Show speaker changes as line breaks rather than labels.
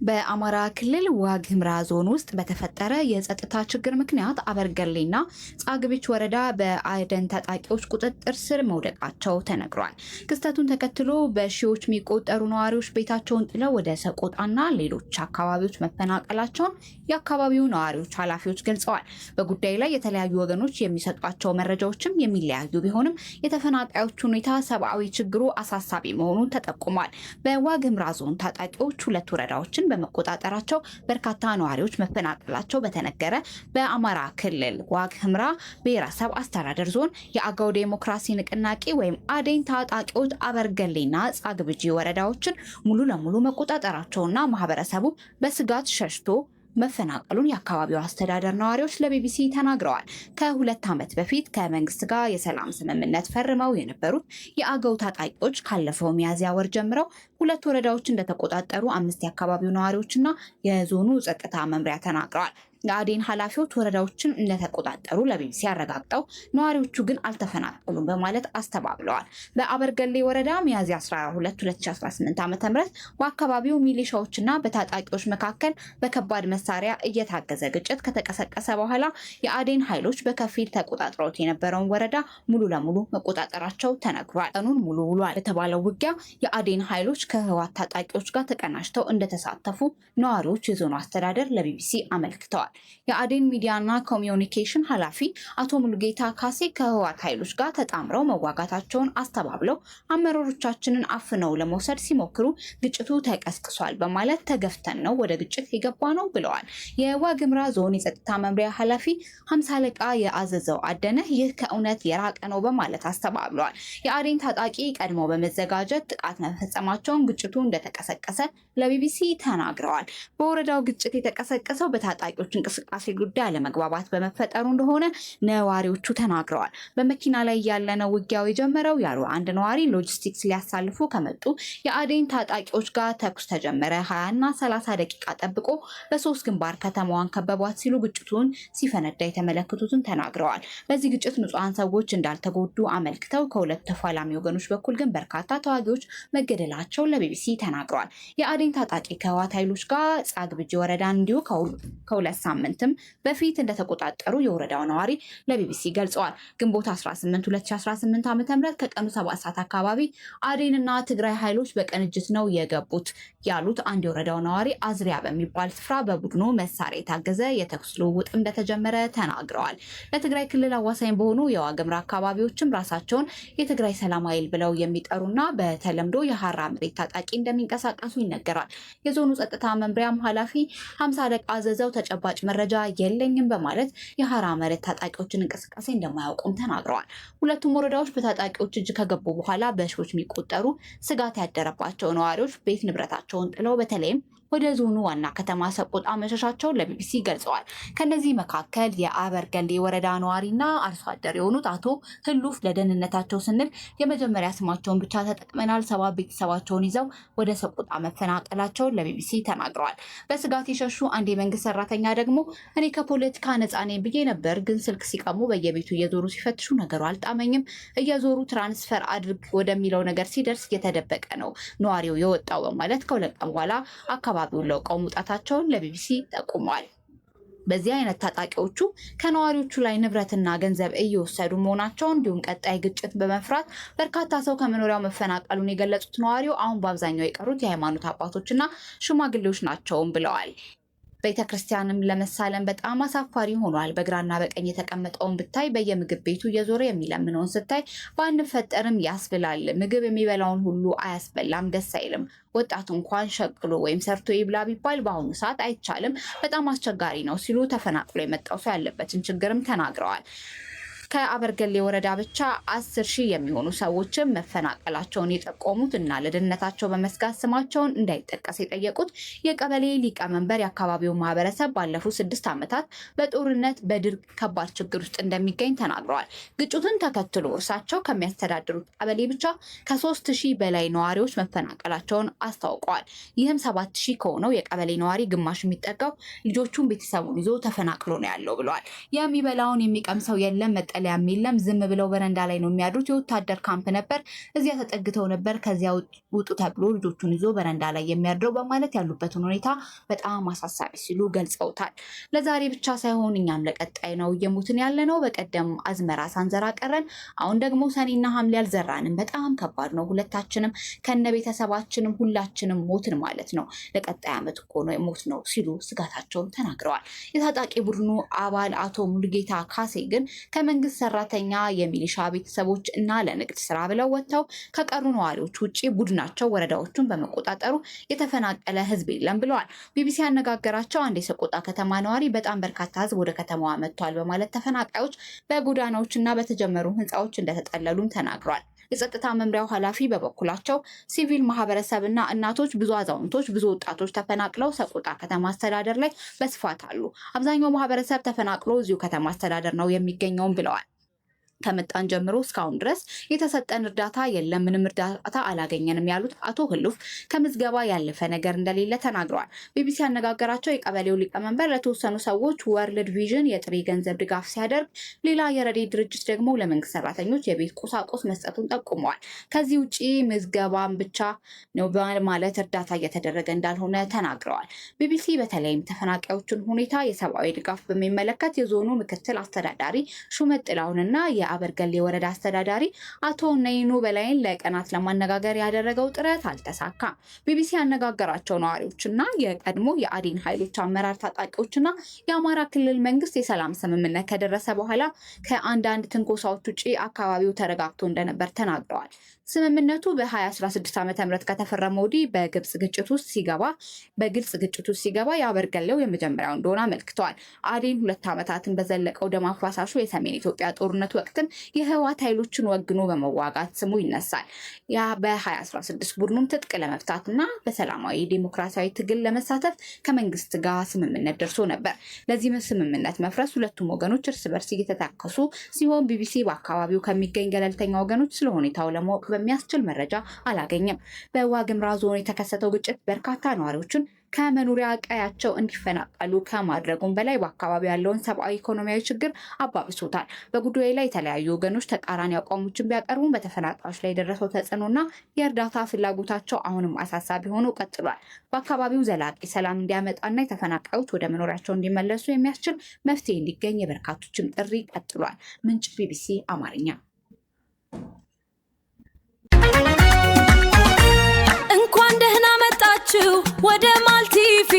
በአማራ ክልል ዋግ ኽምራ ዞን ውስጥ በተፈጠረ የጸጥታ ችግር ምክንያት አበርገሌና ጻግብጅ ወረዳ በአደን ታጣቂዎች ቁጥጥር ስር መውደቃቸው ተነግሯል። ክስተቱን ተከትሎ በሺዎች የሚቆጠሩ ነዋሪዎች ቤታቸውን ጥለው ወደ ሰቆጣና ሌሎች አካባቢዎች መፈናቀላቸውን የአካባቢው ነዋሪዎች ኃላፊዎች ገልጸዋል። በጉዳዩ ላይ የተለያዩ ወገኖች የሚሰጧቸው መረጃዎችም የሚለያዩ ቢሆንም የተፈናቃዮች ሁኔታ ሰብአዊ ችግሩ አሳሳቢ መሆኑን ተጠቁሟል። በዋግ ኽምራ ዞን ታጣቂዎች ሁለት ወረዳዎችን በመቆጣጠራቸው በርካታ ነዋሪዎች መፈናቀላቸው በተነገረ በአማራ ክልል ዋግ ኽምራ ብሔረሰብ አስተዳደር ዞን የአገው ዴሞክራሲ ንቅናቄ ወይም አዴን ታጣቂዎች አበርገሌና ጻግብጂ ወረዳዎችን ሙሉ ለሙሉ መቆጣጠራቸውና ማህበረሰቡ በስጋት ሸሽቶ መፈናቀሉን የአካባቢው አስተዳደር ነዋሪዎች ለቢቢሲ ተናግረዋል። ከሁለት ዓመት በፊት ከመንግስት ጋር የሰላም ስምምነት ፈርመው የነበሩት የአገው ታጣቂዎች ካለፈው ሚያዝያ ወር ጀምረው ሁለት ወረዳዎች እንደተቆጣጠሩ አምስት የአካባቢው ነዋሪዎችና የዞኑ ጸጥታ መምሪያ ተናግረዋል። የአዴን ኃላፊዎች ወረዳዎችን እንደተቆጣጠሩ ለቢቢሲ አረጋግጠው ነዋሪዎቹ ግን አልተፈናቀሉም በማለት አስተባብለዋል። በአበርገሌ ወረዳ ሚያዝያ 12 2018 ዓ.ም በአካባቢው ሚሊሻዎችና በታጣቂዎች መካከል በከባድ መሳሪያ እየታገዘ ግጭት ከተቀሰቀሰ በኋላ የአዴን ኃይሎች በከፊል ተቆጣጥረውት የነበረውን ወረዳ ሙሉ ለሙሉ መቆጣጠራቸው ተነግሯል። ቀኑን ሙሉ ውሏል የተባለው ውጊያ የአዴን ኃይሎች ከህወሓት ታጣቂዎች ጋር ተቀናጅተው እንደተሳተፉ ነዋሪዎች የዞኑ አስተዳደር ለቢቢሲ አመልክተዋል። የአዴን ሚዲያና ኮሚዩኒኬሽን ኃላፊ አቶ ሙሉጌታ ካሴ ከህወሓት ኃይሎች ጋር ተጣምረው መዋጋታቸውን አስተባብለው አመራሮቻችንን አፍነው ለመውሰድ ሲሞክሩ ግጭቱ ተቀስቅሷል በማለት ተገፍተን ነው ወደ ግጭት የገባ ነው ብለዋል። የዋግ ኽምራ ዞን የጸጥታ መምሪያ ኃላፊ 50 አለቃ የአዘዘው አደነ ይህ ከእውነት የራቀ ነው በማለት አስተባብለዋል። የአዴን ታጣቂ ቀድሞ በመዘጋጀት ጥቃት መፈጸማቸውን ግጭቱ እንደተቀሰቀሰ ለቢቢሲ ተናግረዋል። በወረዳው ግጭት የተቀሰቀሰው በታጣቂዎች እንቅስቃሴ ጉዳይ አለመግባባት በመፈጠሩ እንደሆነ ነዋሪዎቹ ተናግረዋል። በመኪና ላይ ያለነው ውጊያው የጀመረው ያሉ አንድ ነዋሪ ሎጂስቲክስ ሊያሳልፉ ከመጡ የአዴን ታጣቂዎች ጋር ተኩስ ተጀመረ። 20 እና 30 ደቂቃ ጠብቆ በሶስት ግንባር ከተማዋን ከበቧት ሲሉ ግጭቱን ሲፈነዳ የተመለከቱትን ተናግረዋል። በዚህ ግጭት ንጹሃን ሰዎች እንዳልተጎዱ አመልክተው ከሁለት ተፋላሚ ወገኖች በኩል ግን በርካታ ተዋጊዎች መገደላቸውን ለቢቢሲ ተናግረዋል። የአዴን ታጣቂ ከህወሓት ኃይሎች ጋር ጻግብጂ ወረዳን እንዲሁ ከሁለት ሳምንትም በፊት እንደተቆጣጠሩ የወረዳው ነዋሪ ለቢቢሲ ገልጸዋል። ግንቦት 18 2018 ዓ.ም ከቀኑ 7 ሰዓት አካባቢ አዴንና ትግራይ ኃይሎች በቅንጅት ነው የገቡት ያሉት አንድ የወረዳው ነዋሪ አዝሪያ በሚባል ስፍራ በቡድኑ መሳሪያ የታገዘ የተኩስ ልውውጥ እንደተጀመረ ተናግረዋል። ለትግራይ ክልል አዋሳኝ በሆኑ የዋግ ኽምራ አካባቢዎችም ራሳቸውን የትግራይ ሰላም ኃይል ብለው የሚጠሩና በተለምዶ የሐራ መሬት ታጣቂ እንደሚንቀሳቀሱ ይነገራል። የዞኑ ጸጥታ መምሪያም ኃላፊ 50 አለቃ አዘዘው ተጨባጭ መረጃ የለኝም በማለት የሐራ መሬት ታጣቂዎችን እንቅስቃሴ እንደማያውቁም ተናግረዋል። ሁለቱም ወረዳዎች በታጣቂዎች እጅ ከገቡ በኋላ በሺዎች የሚቆጠሩ ስጋት ያደረባቸው ነዋሪዎች ቤት ንብረታቸውን ጥለው በተለይም ወደ ዞኑ ዋና ከተማ ሰቆጣ መሸሻቸውን ለቢቢሲ ገልጸዋል። ከነዚህ መካከል የአበርገሌ ወረዳ ነዋሪና አርሶ አደር የሆኑት አቶ ህሉፍ ለደህንነታቸው ስንል የመጀመሪያ ስማቸውን ብቻ ተጠቅመናል፣ 7 ቤተሰባቸውን ይዘው ወደ ሰቆጣ መፈናቀላቸውን ለቢቢሲ ተናግረዋል። በስጋት የሸሹ አንድ የመንግስት ሰራተኛ ደግሞ እኔ ከፖለቲካ ነፃ ነኝ ብዬ ነበር፣ ግን ስልክ ሲቀሙ በየቤቱ እየዞሩ ሲፈትሹ ነገሩ አልጣመኝም፣ እየዞሩ ትራንስፈር አድርግ ወደሚለው ነገር ሲደርስ እየተደበቀ ነው ነዋሪው የወጣው በማለት ከሁለት ቀን በኋላ አካባቢውን ለቀው መውጣታቸውን ለቢቢሲ ጠቁመዋል። በዚህ አይነት ታጣቂዎቹ ከነዋሪዎቹ ላይ ንብረትና ገንዘብ እየወሰዱ መሆናቸው እንዲሁም ቀጣይ ግጭት በመፍራት በርካታ ሰው ከመኖሪያው መፈናቀሉን የገለጹት ነዋሪው አሁን በአብዛኛው የቀሩት የሃይማኖት አባቶችና ሽማግሌዎች ናቸውም ብለዋል። ቤተክርስቲያንም ለመሳለም በጣም አሳፋሪ ሆኗል። በግራና በቀኝ የተቀመጠውን ብታይ በየምግብ ቤቱ እየዞረ የሚለምነውን ስታይ ባንፈጠርም ያስብላል። ምግብ የሚበላውን ሁሉ አያስበላም፣ ደስ አይልም። ወጣቱ እንኳን ሸቅሎ ወይም ሰርቶ ይብላ ቢባል በአሁኑ ሰዓት አይቻልም፣ በጣም አስቸጋሪ ነው ሲሉ ተፈናቅሎ የመጣው ሰው ያለበትን ችግርም ተናግረዋል። ከአበርገሌ ወረዳ ብቻ 10,000 የሚሆኑ ሰዎችን መፈናቀላቸውን የጠቆሙት እና ለደህንነታቸው በመስጋት ስማቸውን እንዳይጠቀስ የጠየቁት የቀበሌ ሊቀመንበር የአካባቢው ማህበረሰብ ባለፉት 6 ዓመታት በጦርነት በድርቅ ከባድ ችግር ውስጥ እንደሚገኝ ተናግረዋል። ግጭቱን ተከትሎ እርሳቸው ከሚያስተዳድሩት ቀበሌ ብቻ ከ3,000 በላይ ነዋሪዎች መፈናቀላቸውን አስታውቀዋል። ይህም 7,000 ከሆነው የቀበሌ ነዋሪ ግማሽ የሚጠጋው ልጆቹን ቤተሰቡን ይዞ ተፈናቅሎ ነው ያለው ብለዋል። የሚበላውን የሚቀምሰው የለም፣ መጠለያ ማሊያም የለም። ዝም ብለው በረንዳ ላይ ነው የሚያድሩት። የወታደር ካምፕ ነበር። እዚያ ተጠግተው ነበር። ከዚያ ውጡ ተብሎ ልጆቹን ይዞ በረንዳ ላይ የሚያድረው በማለት ያሉበትን ሁኔታ በጣም አሳሳቢ ሲሉ ገልጸውታል። ለዛሬ ብቻ ሳይሆን እኛም ለቀጣይ ነው እየሞትን ያለ ነው። በቀደም አዝመራ ሳንዘራ ቀረን። አሁን ደግሞ ሰኔና ሐምሌ አልዘራንም። በጣም ከባድ ነው። ሁለታችንም ከነ ቤተሰባችንም ሁላችንም ሞትን ማለት ነው። ለቀጣይ ዓመት እኮ ነው ሞት ነው ሲሉ ስጋታቸውን ተናግረዋል። የታጣቂ ቡድኑ አባል አቶ ሙሉጌታ ካሴ ግን ከመንግስት ሰራተኛ የሚሊሻ ቤተሰቦች እና ለንግድ ስራ ብለው ወጥተው ከቀሩ ነዋሪዎች ውጭ ቡድናቸው ወረዳዎቹን በመቆጣጠሩ የተፈናቀለ ህዝብ የለም ብለዋል። ቢቢሲ ያነጋገራቸው አንድ የሰቆጣ ከተማ ነዋሪ በጣም በርካታ ህዝብ ወደ ከተማዋ መጥቷል በማለት ተፈናቃዮች በጎዳናዎችና በተጀመሩ ህንፃዎች እንደተጠለሉም ተናግሯል። የጸጥታ መምሪያው ኃላፊ በበኩላቸው ሲቪል ማህበረሰብና እናቶች፣ ብዙ አዛውንቶች፣ ብዙ ወጣቶች ተፈናቅለው ሰቆጣ ከተማ አስተዳደር ላይ በስፋት አሉ። አብዛኛው ማህበረሰብ ተፈናቅሎ እዚሁ ከተማ አስተዳደር ነው የሚገኘውም ብለዋል። ከመጣን ጀምሮ እስካሁን ድረስ የተሰጠን እርዳታ የለም፣ ምንም እርዳታ አላገኘንም ያሉት አቶ ህሉፍ ከምዝገባ ያለፈ ነገር እንደሌለ ተናግረዋል። ቢቢሲ ያነጋገራቸው የቀበሌው ሊቀመንበር ለተወሰኑ ሰዎች ወርልድ ቪዥን የጥሬ ገንዘብ ድጋፍ ሲያደርግ፣ ሌላ የረድኤት ድርጅት ደግሞ ለመንግስት ሰራተኞች የቤት ቁሳቁስ መስጠቱን ጠቁመዋል። ከዚህ ውጭ ምዝገባን ብቻ ነው ማለት እርዳታ እየተደረገ እንዳልሆነ ተናግረዋል። ቢቢሲ በተለይም ተፈናቃዮችን ሁኔታ፣ የሰብአዊ ድጋፍ በሚመለከት የዞኑ ምክትል አስተዳዳሪ ሹመት ጥላውንና የአበርገሌ ወረዳ አስተዳዳሪ አቶ ነይኑ በላይን ለቀናት ለማነጋገር ያደረገው ጥረት አልተሳካም። ቢቢሲ ያነጋገራቸው ነዋሪዎችና የቀድሞ የአዲን ኃይሎች አመራር ታጣቂዎችና የአማራ ክልል መንግስት የሰላም ስምምነት ከደረሰ በኋላ ከአንዳንድ ትንኮሳዎች ውጭ አካባቢው ተረጋግቶ እንደነበር ተናግረዋል። ስምምነቱ በ2016 ዓ.ም ከተፈረመ ወዲህ በግልጽ ግጭት ውስጥ ሲገባ የአበርገሌው የመጀመሪያው እንደሆነ አመልክተዋል። አዲን 2 ዓመታትን በዘለቀው ደም አፋሳሹ የሰሜን ኢትዮጵያ ጦርነት ወቅትም የህወሓት ኃይሎችን ወግኖ በመዋጋት ስሙ ይነሳል። ያ በ2016 ቡድኑን ትጥቅ ለመፍታትና በሰላማዊ ዲሞክራሲያዊ ትግል ለመሳተፍ ከመንግስት ጋር ስምምነት ደርሶ ነበር። ለዚህ ስምምነት መፍረስ ሁለቱም ወገኖች እርስ በርስ እየተታከሱ ሲሆን ቢቢሲ በአካባቢው ከሚገኝ ገለልተኛ ወገኖች ስለ ሁኔታው ለማወቅ በሚያስችል መረጃ አላገኘም። በዋግምራ ዞን የተከሰተው ግጭት በርካታ ነዋሪዎችን ከመኖሪያ ቀያቸው እንዲፈናቀሉ ከማድረጉም በላይ በአካባቢው ያለውን ሰብአዊ ኢኮኖሚያዊ ችግር አባብሶታል። በጉዳዩ ላይ የተለያዩ ወገኖች ተቃራኒ አቋሞችን ቢያቀርቡም በተፈናቃዮች ላይ የደረሰው ተጽዕኖና የእርዳታ ፍላጎታቸው አሁንም አሳሳቢ ሆኖ ቀጥሏል። በአካባቢው ዘላቂ ሰላም እንዲያመጣና የተፈናቃዮች ወደ መኖሪያቸው እንዲመለሱ የሚያስችል መፍትሄ እንዲገኝ የበርካቶችም ጥሪ ቀጥሏል። ምንጭ ቢቢሲ አማርኛ። እንኳን ደህና መጣችሁ ወደ ማልቲቪ